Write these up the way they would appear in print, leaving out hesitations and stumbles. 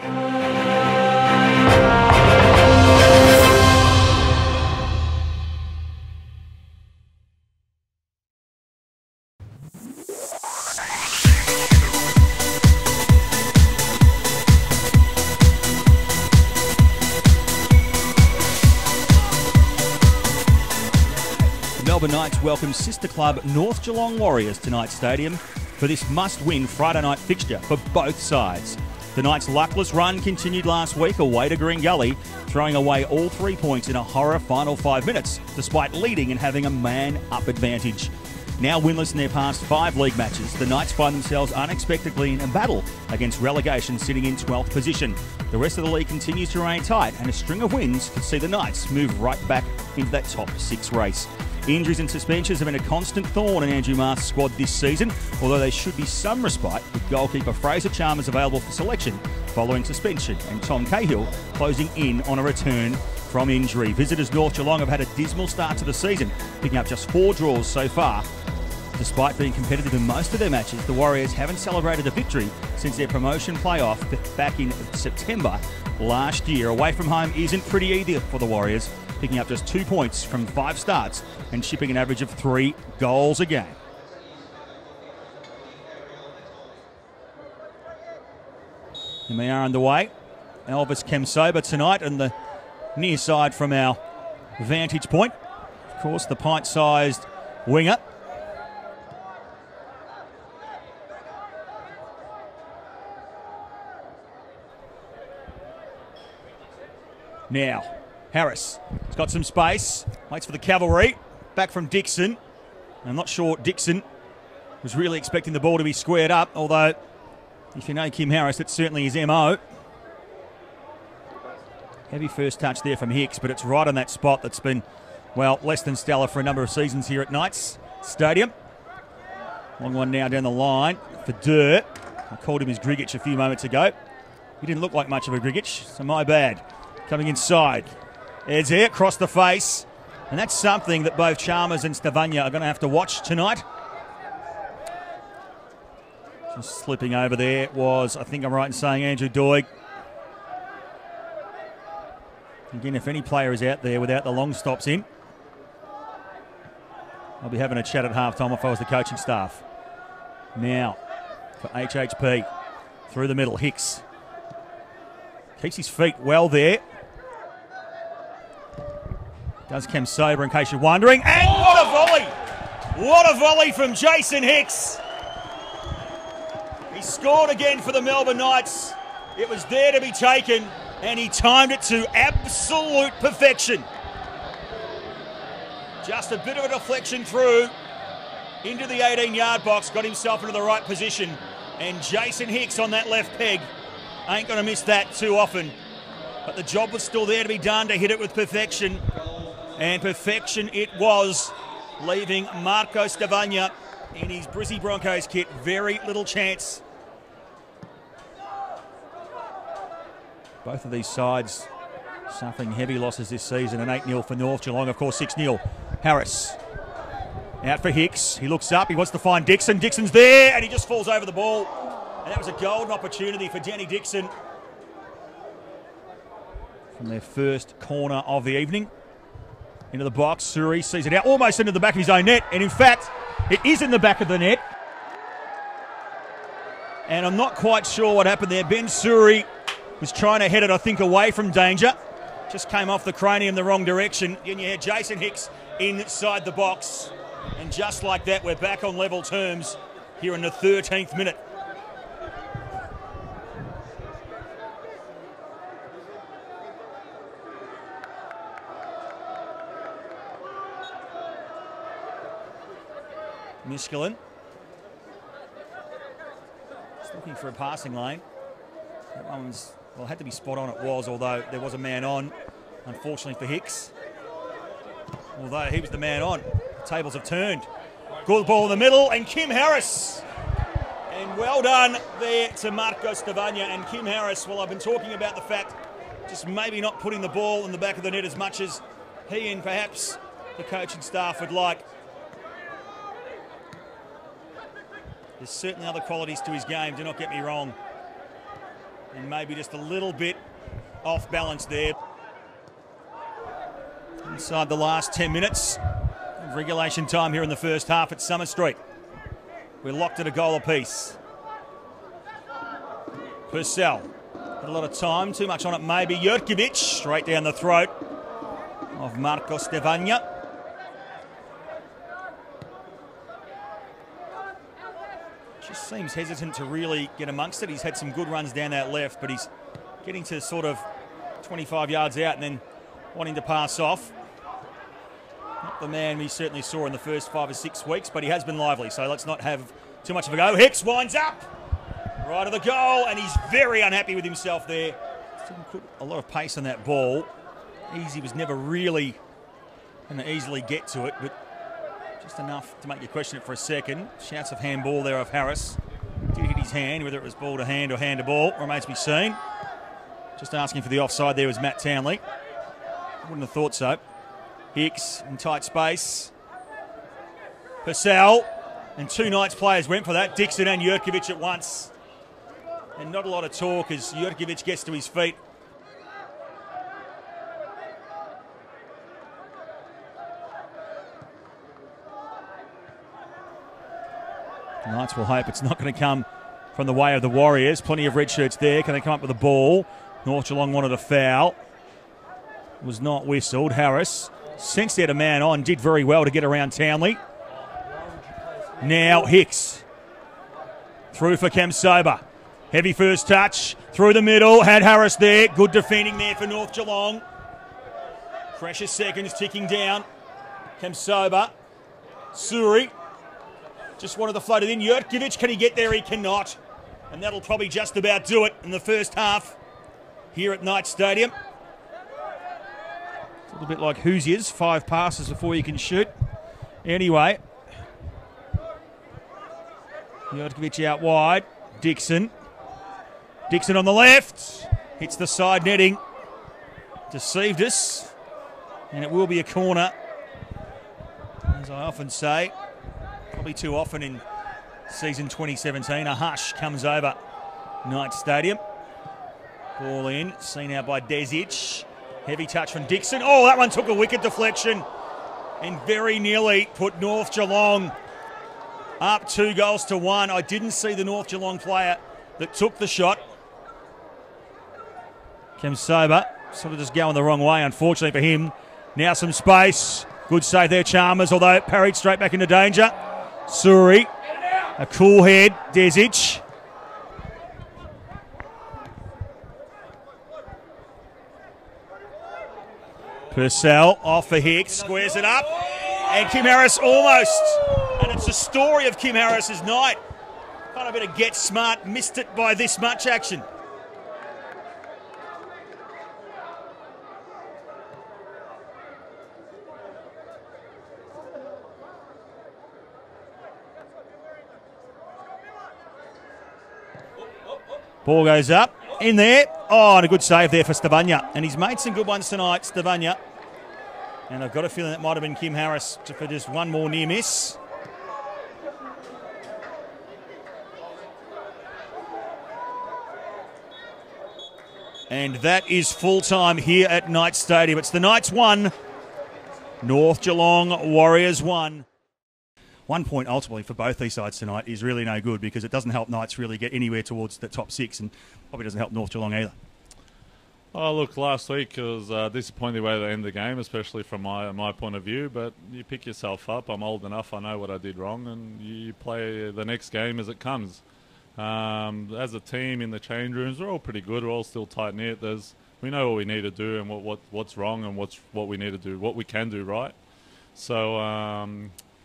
Melbourne Knights welcome sister club North Geelong Warriors to Knights Stadium for this must-win Friday night fixture for both sides. The Knights' luckless run continued last week away to Green Gully, throwing away all 3 points in a horror final 5 minutes, despite leading and having a man-up advantage. Now winless in their past 5 league matches, the Knights find themselves unexpectedly in a battle against relegation, sitting in 12th position. The rest of the league continues to remain tight, and a string of wins could see the Knights move right back into that top 6 race. Injuries and suspensions have been a constant thorn in Andrew Marth's squad this season, although there should be some respite with goalkeeper Fraser Chalmers available for selection following suspension, and Tom Cahill closing in on a return from injury. Visitors North Geelong have had a dismal start to the season, picking up just 4 draws so far. Despite being competitive in most of their matches, the Warriors haven't celebrated a victory since their promotion playoff back in September last year. Away from home isn't pretty either for the Warriors, picking up just 2 points from 5 starts and shipping an average of 3 goals a game. And we are underway. Elvis Kemsoba tonight on the near side from our vantage point. Of course, the pint-sized winger. Now, Harris has got some space, waits for the cavalry, back from Dixon. I'm not sure Dixon was really expecting the ball to be squared up, although if you know Kim Harris, that's certainly his MO. Heavy first touch there from Hicks, but it's right on that spot that's been, well, less than stellar for a number of seasons here at Knights Stadium. Long one now down the line for Durr. I called him his Grigic a few moments ago. He didn't look like much of a Grigic, so my bad. Coming inside. Ed's here, across the face. And that's something that both Chalmers and Stavanya are going to have to watch tonight. Just slipping over there was, I think I'm right in saying, Andrew Doig. Again, if any player is out there without the long stops in, I'll be having a chat at halftime if I was the coaching staff. Now, for HHP, through the middle, Hicks. Keeps his feet well there. Does Kemsoba, in case you're wondering. And what a volley! What a volley from Jason Hicks. He scored again for the Melbourne Knights. It was there to be taken, and he timed it to absolute perfection. Just a bit of a deflection through into the 18-yard box, got himself into the right position, and Jason Hicks on that left peg ain't going to miss that too often. But the job was still there to be done to hit it with perfection. And perfection it was, leaving Marco Stavanya in his Brizzy Broncos kit very little chance. Both of these sides suffering heavy losses this season. An 8-0 for North Geelong, of course 6-0. Harris out for Hicks. He looks up, he wants to find Dixon. Dixon's there, and he just falls over the ball. And that was a golden opportunity for Danny Dixon from their first corner of the evening. Into the box, Suri sees it out, almost into the back of his own net, and in fact, it is in the back of the net. And I'm not quite sure what happened there. Ben Suri was trying to head it, I think, away from danger. Just came off the cranium the wrong direction. And you had Jason Hicks inside the box. And just like that, we're back on level terms here in the 13th minute. Miskelin. Just looking for a passing lane. That one was, well, had to be spot on, it was, although there was a man on, unfortunately for Hicks. Although he was the man on. The tables have turned. Good ball in the middle, and Kim Harris. And well done there to Marco Stavanya and Kim Harris. Well, I've been talking about the fact just maybe not putting the ball in the back of the net as much as he and perhaps the coaching staff would like. There's certainly other qualities to his game, do not get me wrong. And maybe just a little bit off balance there. Inside the last 10 minutes of regulation time here in the first half at Summer Street. We're locked at a goal apiece. Purcell had a lot of time, too much on it maybe. Jurkovic straight down the throat of Marko Stevanja. Just seems hesitant to really get amongst it. He's had some good runs down that left, but he's getting to sort of 25 yards out and then wanting to pass off. Not the man we certainly saw in the first 5 or 6 weeks, but he has been lively, so let's not have too much of a go. Hicks winds up, right of the goal, and he's very unhappy with himself there. Didn't put a lot of pace on that ball. Easy was never really going to easily get to it, but just enough to make you question it for a second. Shouts of handball there of Harris. Did hit his hand, whether it was ball to hand or hand to ball, remains to be seen. Just asking for the offside there was Matt Townley. Wouldn't have thought so. Hicks in tight space. Purcell, and 2 Knights players went for that. Dixon and Jurkovic at once. And not a lot of talk as Jurkovic gets to his feet. The Knights will hope it's not going to come from the way of the Warriors. Plenty of red shirts there. Can they come up with a ball? North Geelong wanted a foul. Was not whistled. Harris sensed he had a man on. Did very well to get around Townley. Now Hicks. Through for Kemsoba. Heavy first touch. Through the middle. Had Harris there. Good defending there for North Geelong. Precious seconds ticking down. Kemsoba. Suri. Just wanted to float it in. Jurkovic, can he get there? He cannot. And that'll probably just about do it in the first half here at Knights Stadium. It's a little bit like Hoosiers, 5 passes before you can shoot. Anyway, Jurkovic out wide. Dixon. Dixon on the left. Hits the side netting. Deceived us. And it will be a corner. As I often say, probably too often in season 2017, a hush comes over Knights Stadium. Ball in, seen out by Desic. Heavy touch from Dixon. Oh, that one took a wicket deflection and very nearly put North Geelong up 2-1. I didn't see the North Geelong player that took the shot. Kemsoba sort of just going the wrong way, unfortunately for him. Now some space. Good save there, Chalmers, although parried straight back into danger. Suri, a cool head, Desic. Purcell off for Hicks, squares it up, and Kim Harris almost. And it's a story of Kim Harris's night. Kind of a bit of get smart, missed it by this much action. Ball goes up, in there. Oh, and a good save there for Stevanja. And he's made some good ones tonight, Stevanja. And I've got a feeling that might have been Kim Harris for just one more near miss. And that is full time here at Knights Stadium. It's the Knights 1, North Geelong Warriors 1. 1 point ultimately for both these sides tonight is really no good because it doesn't help Knights really get anywhere towards the top 6 and probably doesn't help North Geelong either. Oh, look, last week it was a disappointing way to end the game, especially from my point of view, but you pick yourself up. I'm old enough, I know what I did wrong, and you play the next game as it comes. As a team in the change rooms, we're all pretty good. We're all still tight-knit. We know what we need to do and what's wrong and what we need to do, what we can do right. So,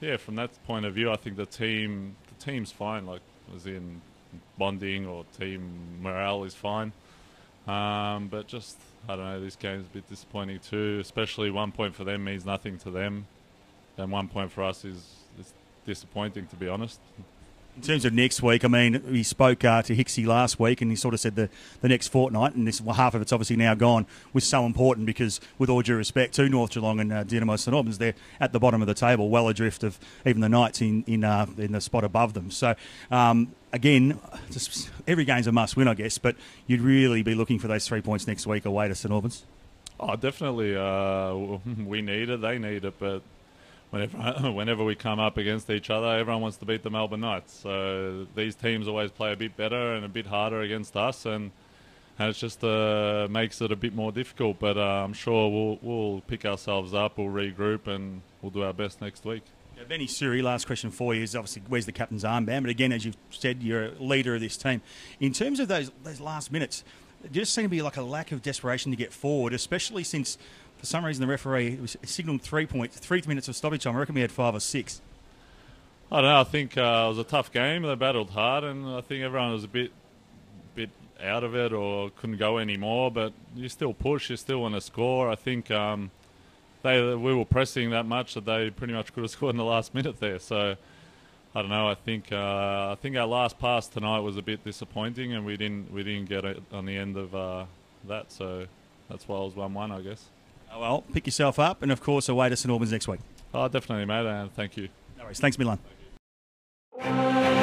yeah, from that point of view, I think the team's fine, like as in bonding or team morale is fine. But just, I don't know, this game's a bit disappointing too, especially 1 point for them means nothing to them. And 1 point for us is disappointing, to be honest. In terms of next week, I mean, he spoke to Hicksy last week and he sort of said the next fortnight, and half of it's obviously now gone, was so important because, with all due respect to North Geelong and Dynamo St Albans, they're at the bottom of the table, well adrift of even the Knights in the spot above them. So, again, just every game's a must-win, I guess, but you'd really be looking for those 3 points next week away to St Albans. Oh, definitely. We need it, they need it, but whenever we come up against each other, everyone wants to beat the Melbourne Knights. So these teams always play a bit better and a bit harder against us, and it just makes it a bit more difficult. But I'm sure we'll pick ourselves up, we'll regroup, and we'll do our best next week. Yeah, Benny Suri, last question for you is obviously where's the captain's armband? But again, as you've said, you're a leader of this team. In terms of those last minutes, there just seemed to be like a lack of desperation to get forward, especially since, for some reason, the referee signalled 3 minutes of stoppage time. I reckon we had 5 or 6. I don't know. I think it was a tough game. They battled hard, and I think everyone was a bit out of it or couldn't go anymore. But you still push. You still want to score. I think we were pressing that much that they pretty much could have scored in the last minute there. So I don't know. I think our last pass tonight was a bit disappointing, and we didn't get it on the end of that. So that's why it was 1-1, I guess. Oh, well, pick yourself up, and of course, away to St Albans next week. Oh, definitely, mate, and thank you. No worries. Thanks, Milan. Thank you.